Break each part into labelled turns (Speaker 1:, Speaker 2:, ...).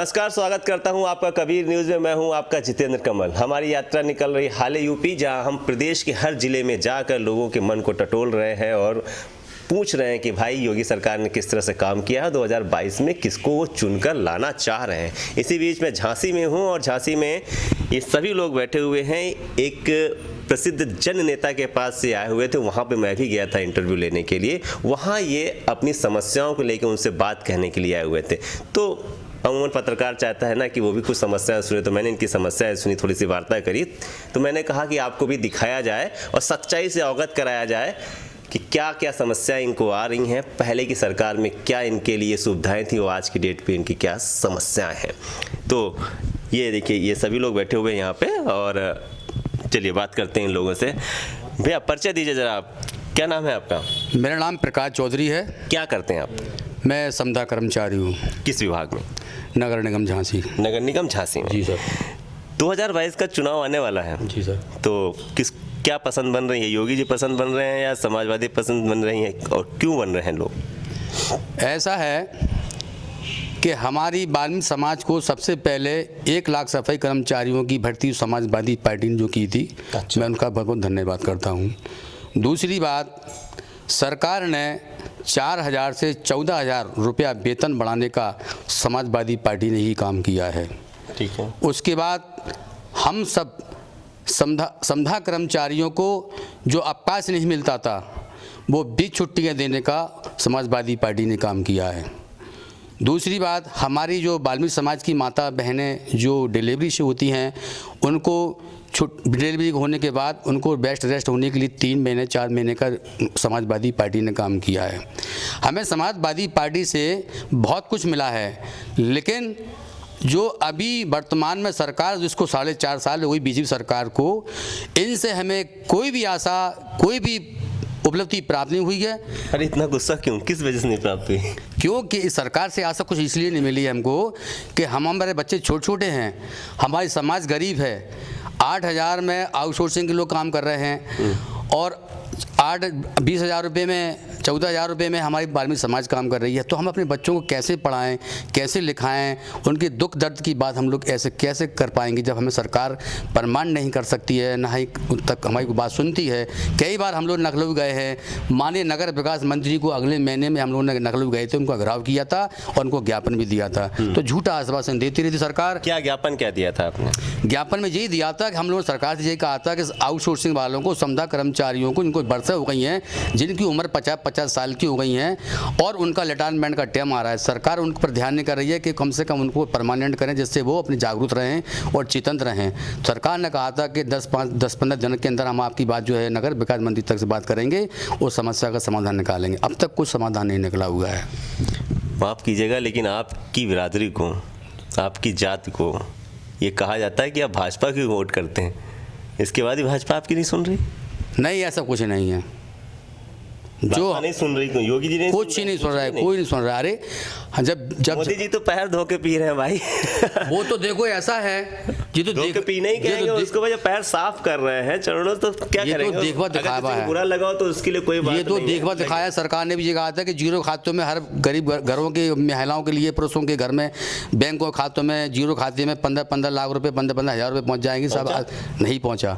Speaker 1: नमस्कार, स्वागत करता हूं आपका कबीर न्यूज़ में। मैं हूं आपका जितेंद्र कमल। हमारी यात्रा निकल रही हाल यूपी, जहां हम प्रदेश के हर जिले में जाकर लोगों के मन को टटोल रहे हैं और पूछ रहे हैं कि भाई योगी सरकार ने किस तरह से काम किया है, 2022 में किसको वो चुनकर लाना चाह रहे हैं। इसी बीच में झांसी में हूँ और झांसी में ये सभी लोग बैठे हुए हैं। एक प्रसिद्ध जन नेता के पास से आए हुए थे, वहाँ पे मैं भी गया था इंटरव्यू लेने के लिए। वहाँ ये अपनी समस्याओं को लेकर उनसे बात कहने के लिए आए हुए थे। तो अमूमन पत्रकार चाहता है ना कि वो भी कुछ समस्याएं सुने, तो मैंने इनकी समस्याएं सुनी, थोड़ी सी वार्ता करी। तो मैंने कहा कि आपको भी दिखाया जाए और सच्चाई से अवगत कराया जाए कि क्या क्या समस्याएं इनको आ रही हैं, पहले की सरकार में क्या इनके लिए सुविधाएं थी और आज की डेट पे इनकी क्या समस्याएं हैं। तो ये देखिए, ये सभी लोग बैठे हुए हैं यहाँ पे और चलिए बात करते हैं इन लोगों से। भैया परिचय दीजिए जरा, आप क्या नाम है आपका?
Speaker 2: मेरा नाम प्रकाश चौधरी है।
Speaker 1: क्या करते हैं आप?
Speaker 2: मैं समता कर्मचारी हूँ।
Speaker 1: किस विभाग में?
Speaker 2: नगर निगम झांसी।
Speaker 1: नगर निगम झांसी में?
Speaker 2: जी सर।
Speaker 1: 2022 का चुनाव आने वाला है।
Speaker 2: जी सर।
Speaker 1: तो क्या पसंद बन रही है? योगी जी पसंद बन रहे हैं या समाजवादी पसंद बन रही हैं, और क्यों बन रहे हैं लोग?
Speaker 2: ऐसा है कि हमारी वाल्मीकि समाज को सबसे पहले 1 लाख सफाई कर्मचारियों की भर्ती समाजवादी पार्टी ने जो की थी, मैं उनका बहुत बहुत धन्यवाद करता हूँ। दूसरी बात, सरकार ने 4,000 से 14,000 रुपया वेतन बढ़ाने का समाजवादी पार्टी ने ही काम किया है।
Speaker 1: ठीक है।
Speaker 2: उसके बाद हम सब समता कर्मचारियों को जो अवकाश नहीं मिलता था, वो 20 छुट्टियाँ देने का समाजवादी पार्टी ने काम किया है। दूसरी बात, हमारी जो वाल्मीकि समाज की माता बहनें जो डिलीवरी से होती हैं, उनको डिलीवरी होने के बाद उनको बेस्ट रेस्ट होने के लिए 3 महीने 4 महीने का समाजवादी पार्टी ने काम किया है। हमें समाजवादी पार्टी से बहुत कुछ मिला है, लेकिन जो अभी वर्तमान में सरकार जिसको 4.5 साल हुई बीजेपी सरकार को, इनसे हमें कोई भी आशा, कोई भी उपलब्धि प्राप्त नहीं हुई है।
Speaker 1: अरे इतना गुस्सा क्यों, किस वजह से नहीं प्राप्त हुई?
Speaker 2: क्योंकि इस सरकार से आशा कुछ इसलिए नहीं मिली है हमको कि हमारे बच्चे छोटे छोटे हैं, हमारी समाज गरीब है। 8,000 में आउटसोर्सिंग के लोग काम कर रहे हैं और 20,000 रुपये में 14,000 रुपये में हमारी वाल्मीकि समाज काम कर रही है। तो हम अपने बच्चों को कैसे पढ़ाएं, कैसे लिखाएं, उनके दुख दर्द की बात हम लोग ऐसे कैसे कर पाएंगे जब हमें सरकार प्रमाण नहीं कर सकती है, ना ही तक हमारी बात सुनती है। कई बार हम लोग लखनऊ गए हैं, माननीय नगर विकास मंत्री को अगले महीने में हम लोग लखनऊ गए थे, उनको अघराव किया था और उनको ज्ञापन भी दिया था। तो झूठा आश्वासन देती रही थी सरकार।
Speaker 1: क्या ज्ञापन क्या दिया था आपने?
Speaker 2: ज्ञापन में यही दिया था कि हम लोगों ने सरकार से यही कहा था कि आउटसोर्सिंग वालों को, समता कर्मचारियों को, जिनको बरसें हो गई हैं, जिनकी उम्र 50 साल की हो गई हैं और उनका रिटायरमेंट का टाइम आ रहा है, सरकार उन पर ध्यान नहीं कर रही है कि कम से कम उनको परमानेंट करें, जिससे वो अपने जागरूक रहें और चेतन रहें। सरकार ने कहा था कि 10-15 दिन के अंदर हम आपकी बात जो है नगर विकास मंत्री तक से बात करेंगे और समस्या का समाधान निकालेंगे। अब तक कुछ समाधान नहीं निकला हुआ है।
Speaker 1: माफ़ कीजिएगा, लेकिन आपकी बिरादरी को, आपकी जाति को ये कहा जाता है कि आप भाजपा की वोट करते हैं, इसके बाद ही भाजपा आपकी नहीं सुन रही?
Speaker 2: नहीं, ऐसा कुछ नहीं है।
Speaker 1: जो नहीं सुन रही, क्यों? योगी जी ने
Speaker 2: कुछ ही नहीं सुन रहा है, कोई नहीं सुन रहा है। अरे जब
Speaker 1: मोदी जी तो पैर धो के पी रहे हैं भाई।
Speaker 2: वो तो देखो ऐसा है, जी तो
Speaker 1: धो के पी नहीं कहेंगे, उसको वजह पैर साफ कर रहे हैं चरणों, तो क्या करेंगे?
Speaker 2: ये तो देखवा दिखावा है।
Speaker 1: बुरा लगाओ तो उसके लिए कोई बात नहीं।
Speaker 2: ये तो देखवा दिखाया। सरकार ने भी ये कहा था कि जीरो खातों में हर गरीब घरों की महिलाओं के लिए, पुरुषों के घर में बैंकों के खातों में, जीरो खाते में 15-15 लाख रुपए, 15-15 हज़ार रुपये पहुँच जाएंगे। सब नहीं पहुँचा।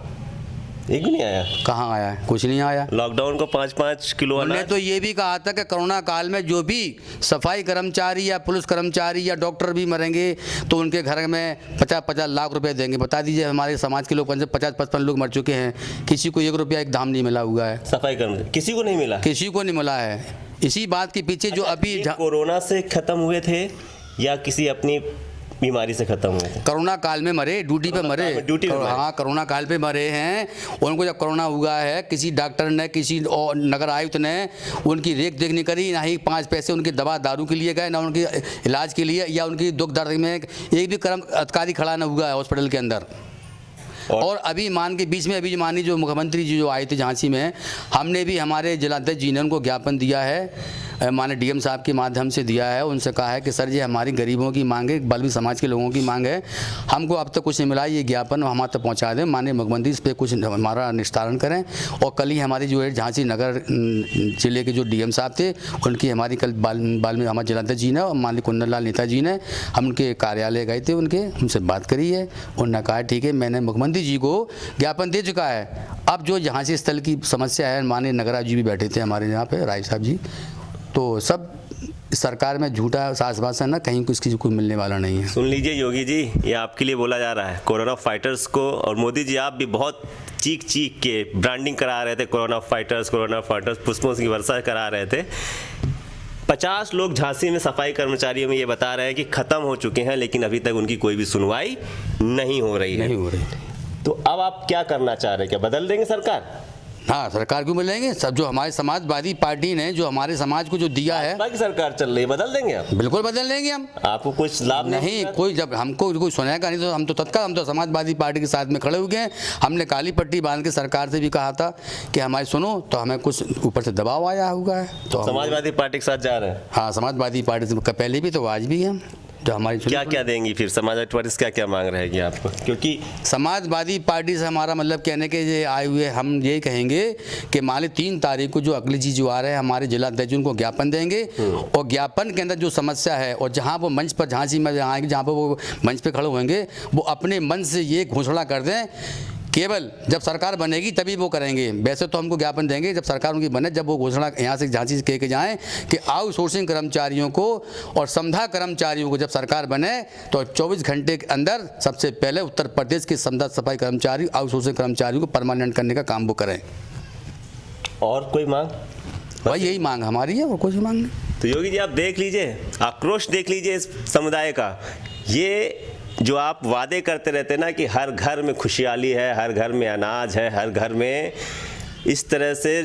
Speaker 1: एक भी नहीं आया।
Speaker 2: कहाँ आया है? कुछ नहीं आया।
Speaker 1: लॉकडाउन को 5-5 किलो अनाज।
Speaker 2: उन्होंने तो ये भी कहा था कि कोरोना काल में जो भी सफाई कर्मचारी या पुलिस कर्मचारी या डॉक्टर भी मरेंगे तो उनके घर में 50-50 लाख रुपए देंगे। बता दीजिए, हमारे समाज के लोग 50-55 लोग मर चुके हैं, किसी को 1 रुपया एक दाम नहीं मिला हुआ है।
Speaker 1: सफाई कर्मचारी किसी को नहीं मिला,
Speaker 2: किसी को नहीं मिला है। इसी बात के पीछे जो अभी
Speaker 1: कोरोना से खत्म हुए थे या किसी अपनी बीमारी से खत्म हुए थे?
Speaker 2: कोरोना काल में मरे, ड्यूटी पे मरे। हाँ, कोरोना काल पे मरे हैं। उनको जब कोरोना हुआ है, किसी डॉक्टर ने, किसी नगर आयुक्त ने उनकी देख नहीं करी, ना ही 5 पैसे उनकी दवा दारू के लिए गए, ना उनके इलाज के लिए, या उनकी दुख दर्द में एक भी कर्म अधिकारी खड़ा न हुआ है हॉस्पिटल के अंदर। और अभी मान के बीच में अभी माननीय जो मुख्यमंत्री जी जो आए थे झांसी में, हमने भी हमारे जिलाध्यक्ष जी ने उनको ज्ञापन दिया है, माननीय डीएम साहब के माध्यम से दिया है। उनसे कहा है कि सर ये हमारी गरीबों की मांग है, बाल्मी समाज के लोगों की मांग है, हमको अब तक कुछ नहीं मिला, ये ज्ञापन हम तक पहुंचा दें, माननीय मुख्यमंत्री इस पर कुछ हमारा निस्तारण करें। और कल ही हमारी जो है झांसी नगर जिले के जो डीएम साहब थे, उनकी हमारी कल बाल्मी हमारे जिलाध्यक्ष जी ने और माननीय कुंदन लाल नेता जी ने, हम उनके कार्यालय गए थे, उनसे बात करी है। उन्होंने कहा ठीक है, मैंने मुख्यमंत्री जी को ज्ञापन दे चुका है। अब जो झांसी स्थल की समस्या है, माननीय नगराज जी भी बैठे थे हमारे यहाँ पे, राय साहब जी, तो सब सरकार में झूठा आश्वासन ना, कहीं किसी को मिलने वाला नहीं है।
Speaker 1: सुन लीजिए योगी जी, ये आपके लिए बोला जा रहा है, कोरोना फाइटर्स को, और मोदी जी आप भी बहुत चीख चीख के ब्रांडिंग करा रहे थे, कोरोना फाइटर्स पुष्पों की वर्षा करा रहे थे। 50 लोग झांसी में सफाई कर्मचारियों में ये बता रहे हैं कि खत्म हो चुके हैं, लेकिन अभी तक उनकी कोई भी सुनवाई नहीं हो रही है। तो अब आप क्या करना चाह रहे हैं, क्या बदल देंगे सरकार?
Speaker 2: हाँ, सरकार क्यों मिलेंगे, सब जो हमारे समाजवादी पार्टी ने जो हमारे समाज को जो दिया है,
Speaker 1: बाकी सरकार चल रही है, बदल देंगे आप?
Speaker 2: बिल्कुल बदल देंगे हम।
Speaker 1: आपको कुछ लाभ
Speaker 2: नहीं, कोई जब हमको कोई सुनेगा नहीं तो हम तो तत्काल हम तो समाजवादी पार्टी के साथ में खड़े हो गए। हमने काली पट्टी बांध के सरकार से भी कहा था कि हमारे सुनो, तो हमें कुछ ऊपर से दबाव आया हुआ है, तो
Speaker 1: समाजवादी पार्टी के साथ जा रहे हैं।
Speaker 2: हाँ, समाजवादी पार्टी से पहले भी तो आज भी है, जो हमारी
Speaker 1: क्या क्या देंगी फिर समाजवादी पार्टी से, क्या क्या मांग रहेगी आपको? क्योंकि
Speaker 2: समाजवादी पार्टी से हमारा मतलब कहने के ये आए हुए, हम यही कहेंगे कि मान ली 3 तारीख को जो अखिलेश जी जो आ रहे हैं हमारे जिला अध्यक्ष, उनको ज्ञापन देंगे, और ज्ञापन के अंदर जो समस्या है, और जहाँ वो मंच पर झांसी में आएंगे, जहाँ पर वो मंच पर खड़े होंगे, वो अपने मन से ये घोषणा कर दें, केवल जब सरकार बनेगी तभी वो करेंगे। वैसे तो हमको ज्ञापन देंगे जब सरकार उनकी बने, जब वो घोषणा यहाँ से झांसी से कह के जाएँ कि आउटसोर्सिंग कर्मचारियों को और समधा कर्मचारियों को जब सरकार बने तो 24 घंटे के अंदर सबसे पहले उत्तर प्रदेश के समधा सफाई कर्मचारी, आउटसोर्सिंग कर्मचारियों को परमानेंट करने का काम वो करें।
Speaker 1: और कोई मांग?
Speaker 2: भाई यही मांग हमारी है, और कोई मांग नहीं।
Speaker 1: तो योगी जी आप देख लीजिए, आक्रोश देख लीजिए इस समुदाय का। ये जो आप वादे करते रहते ना कि हर घर में खुशहाली है, हर घर में अनाज है, हर घर में इस तरह से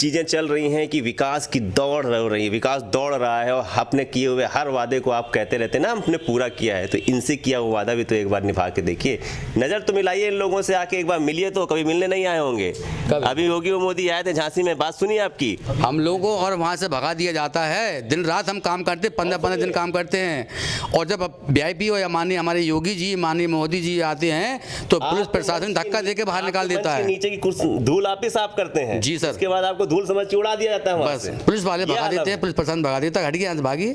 Speaker 1: चीज़ें चल रही हैं कि विकास की दौड़ हो रही है, विकास दौड़ रहा है, और अपने किए हुए हर वादे को आप कहते रहते ना हमने पूरा किया है, तो इनसे किया हुआ वादा भी तो एक बार निभा के देखिए। नज़र तो मिलाइए इन लोगों से, आके एक बार मिलिए, तो कभी मिलने नहीं आए होंगे। अभी योगी मोदी आए थे झांसी में, बात सुनिए आपकी।
Speaker 2: हम लोगों को और वहाँ से भगा दिया जाता है, दिन रात हम काम करते, 15-15 दिन काम करते हैं, और जब VIP हो या माननीय हमारे योगी जी, माननीय मोदी जी आते हैं तो पुलिस प्रशासन धक्का दे के बाहर निकाल देता है।
Speaker 1: नीचे की धूल आप ही साफ करते हैं
Speaker 2: जी सर,
Speaker 1: उसके बाद आपको धूल समझ के उड़ा दिया जाता है,
Speaker 2: बस पुलिस वाले भगा देते हैं, पुलिस प्रशासन भगा देता है, हट गया भागी।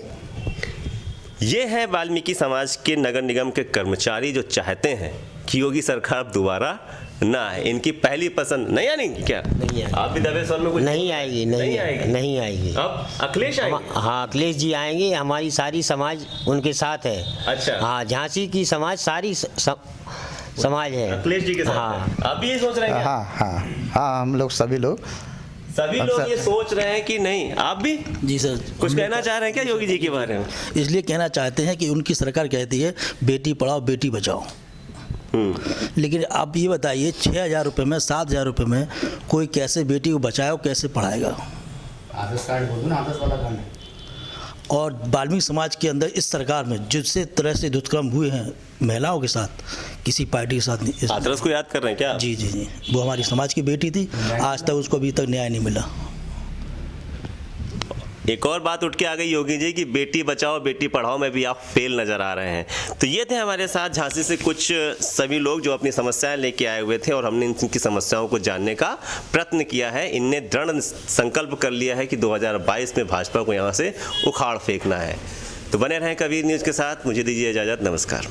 Speaker 1: ये है वाल्मीकि समाज के नगर निगम के कर्मचारी जो चाहते हैं कि योगी सरकार दोबारा ना आए, इनकी पहली पसंद नहीं आनी क्या?
Speaker 3: नहीं आएगी।
Speaker 1: आप भी दबे स्वर में कुछ
Speaker 3: नहीं आएगी, नहीं आएगी, नहीं आएगी।
Speaker 1: अब अखिलेश आएंगे?
Speaker 3: हाँ, अखिलेश जी आएंगे, हमारी सारी समाज उनके साथ है।
Speaker 1: अच्छा।
Speaker 3: हाँ, झांसी की समाज सारी समाज है
Speaker 1: अखिलेश जी के साथ।
Speaker 3: हाँ।
Speaker 1: आप भी ये सोच रहे हैं क्या?
Speaker 4: हाँ, हम लोग सभी लोग
Speaker 1: ये सोच रहे हैं कि नहीं? आप भी
Speaker 5: जी सर,
Speaker 1: कुछ कहना चाह रहे हैं क्या योगी जी के बारे में?
Speaker 5: इसलिए कहना चाहते हैं कि उनकी सरकार कहती है बेटी पढ़ाओ बेटी बचाओ, लेकिन आप ये बताइए 6,000 रुपये में, 7,000 रुपये में कोई कैसे बेटी को बचाएगा, कैसे पढ़ाएगा?
Speaker 2: आदर्श कार्ड बोल दो ना, आदर्श वाला कार्ड।
Speaker 5: और वाल्मीकि समाज के अंदर इस सरकार में जिस तरह से दुष्कर्म हुए हैं महिलाओं के साथ, किसी पार्टी के साथ नहीं।
Speaker 1: हाथरस को याद कर रहे हैं क्या?
Speaker 5: जी जी जी, वो हमारी समाज की बेटी थी, आज तक उसको अभी तक न्याय नहीं मिला।
Speaker 1: एक और बात उठ के आ गई योगी जी की बेटी बचाओ बेटी पढ़ाओ में भी आप फेल नजर आ रहे हैं। तो ये थे हमारे साथ झांसी से कुछ सभी लोग जो अपनी समस्याएं लेके आए हुए थे, और हमने इनकी समस्याओं को जानने का प्रयत्न किया है। इनने दृढ़ संकल्प कर लिया है कि 2022 में भाजपा को यहाँ से उखाड़ फेंकना है। तो बने रहें कबीर न्यूज़ के साथ, मुझे दीजिए इजाज़त, नमस्कार।